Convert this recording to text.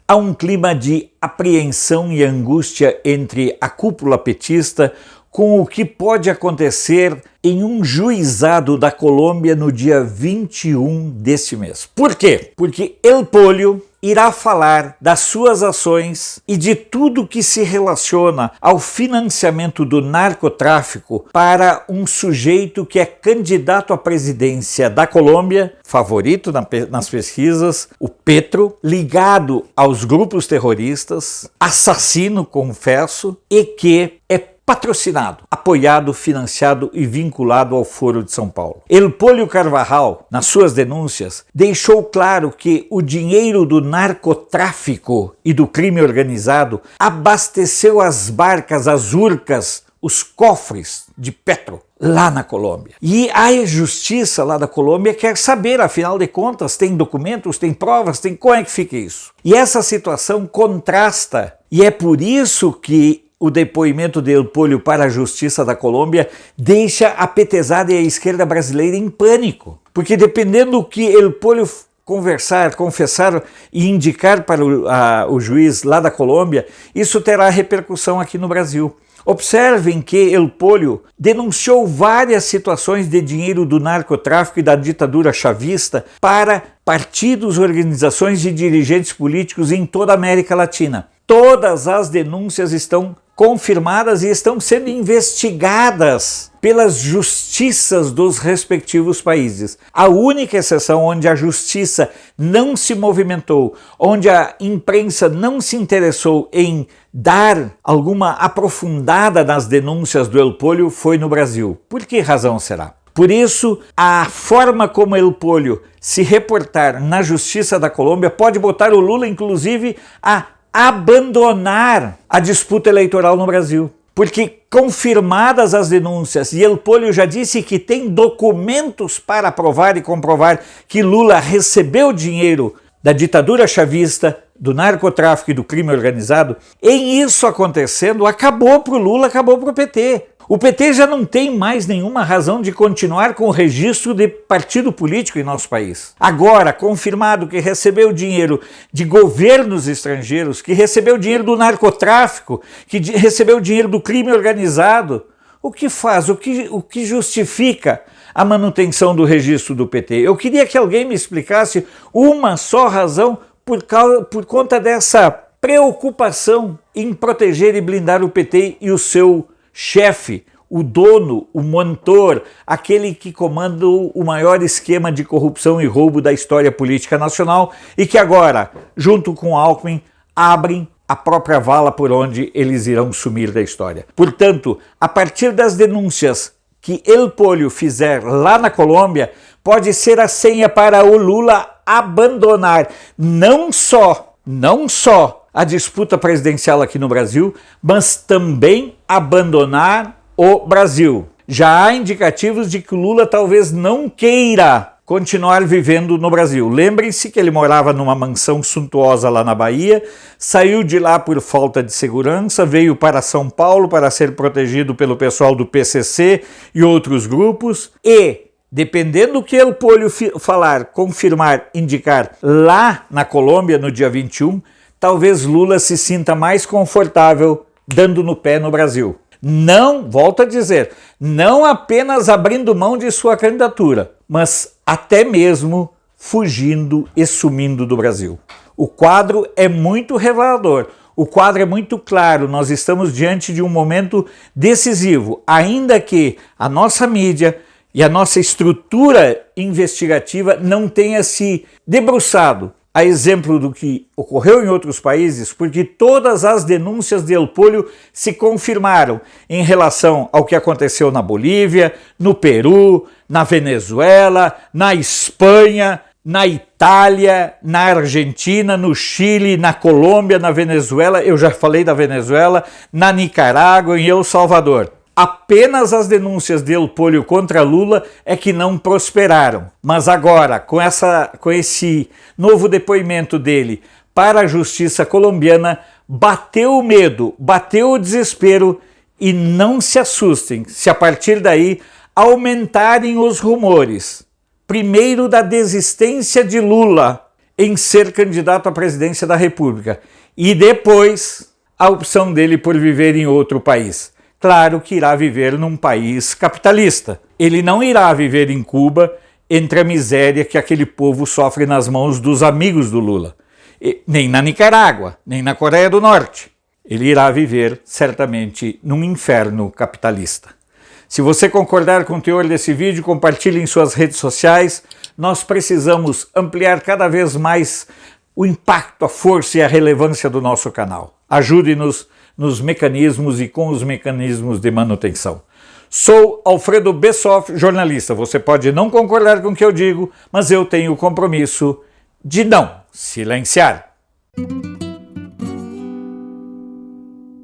Há um clima de apreensão e angústia entre a cúpula petista com o que pode acontecer em um juizado da Colômbia no dia 21 deste mês. Por quê? Porque El Pollo irá falar das suas ações e de tudo que se relaciona ao financiamento do narcotráfico para um sujeito que é candidato à presidência da Colômbia, favorito nas pesquisas, o Petro, ligado aos grupos terroristas, assassino, confesso, e que é patrocinado, apoiado, financiado e vinculado ao Foro de São Paulo. El Pollo Carvajal, nas suas denúncias, deixou claro que o dinheiro do narcotráfico e do crime organizado abasteceu as barcas, as urcas, os cofres de Petro lá na Colômbia. E a justiça lá da Colômbia quer saber, afinal de contas, tem documentos, tem provas, tem como é que fica isso. E essa situação contrasta, e é por isso que o depoimento de El Pollo para a Justiça da Colômbia deixa a petezada e a esquerda brasileira em pânico. Porque dependendo do que El Pollo confessar e indicar para o juiz lá da Colômbia, isso terá repercussão aqui no Brasil. Observem que El Pollo denunciou várias situações de dinheiro do narcotráfico e da ditadura chavista para partidos, organizações e dirigentes políticos em toda a América Latina. Todas as denúncias estão confirmadas e estão sendo investigadas pelas justiças dos respectivos países. A única exceção onde a justiça não se movimentou, onde a imprensa não se interessou em dar alguma aprofundada nas denúncias do El Pollo foi no Brasil. Por que razão será? Por isso, a forma como El Pollo se reportar na Justiça da Colômbia pode botar o Lula, inclusive, a abandonar a disputa eleitoral no Brasil. Porque confirmadas as denúncias, e El Pollo já disse que tem documentos para provar e comprovar que Lula recebeu dinheiro da ditadura chavista, do narcotráfico e do crime organizado, em isso acontecendo, acabou para o Lula, acabou para o PT. O PT já não tem mais nenhuma razão de continuar com o registro de partido político em nosso país. Agora, confirmado que recebeu dinheiro de governos estrangeiros, que recebeu dinheiro do narcotráfico, que recebeu dinheiro do crime organizado, o que faz? O que justifica a manutenção do registro do PT? Eu queria que alguém me explicasse uma só razão por conta dessa preocupação em proteger e blindar o PT e o seu chefe, o dono, o mentor, aquele que comanda o maior esquema de corrupção e roubo da história política nacional e que agora, junto com Alckmin, abrem a própria vala por onde eles irão sumir da história. Portanto, a partir das denúncias que El Pollo fizer lá na Colômbia, pode ser a senha para o Lula abandonar não só a disputa presidencial aqui no Brasil, mas também abandonar o Brasil. Já há indicativos de que o Lula talvez não queira continuar vivendo no Brasil. Lembrem-se que ele morava numa mansão suntuosa lá na Bahia, saiu de lá por falta de segurança, veio para São Paulo para ser protegido pelo pessoal do PCC e outros grupos e, dependendo do que El Pollo falar, confirmar, indicar lá na Colômbia no dia 21, talvez Lula se sinta mais confortável dando no pé no Brasil. Não, volto a dizer, não apenas abrindo mão de sua candidatura, mas até mesmo fugindo e sumindo do Brasil. O quadro é muito revelador, o quadro é muito claro, nós estamos diante de um momento decisivo, ainda que a nossa mídia e a nossa estrutura investigativa não tenha se debruçado a exemplo do que ocorreu em outros países, porque todas as denúncias de El Pollo se confirmaram em relação ao que aconteceu na Bolívia, no Peru, na Venezuela, na Espanha, na Itália, na Argentina, no Chile, na Colômbia, na Venezuela, eu já falei da Venezuela, na Nicarágua e em El Salvador. Apenas as denúncias de El Pollo contra Lula é que não prosperaram. Mas agora, com esse novo depoimento dele para a justiça colombiana, bateu o medo, bateu o desespero e não se assustem se a partir daí aumentarem os rumores. Primeiro da desistência de Lula em ser candidato à presidência da República e depois a opção dele por viver em outro país. Claro que irá viver num país capitalista. Ele não irá viver em Cuba entre a miséria que aquele povo sofre nas mãos dos amigos do Lula. Nem na Nicarágua, nem na Coreia do Norte. Ele irá viver, certamente, num inferno capitalista. Se você concordar com o teor desse vídeo, compartilhe em suas redes sociais. Nós precisamos ampliar cada vez mais o impacto, a força e a relevância do nosso canal. Ajude-nos nos mecanismos e com os mecanismos de manutenção. Sou Alfredo Bessoff, jornalista. Você pode não concordar com o que eu digo, mas eu tenho o compromisso de não silenciar.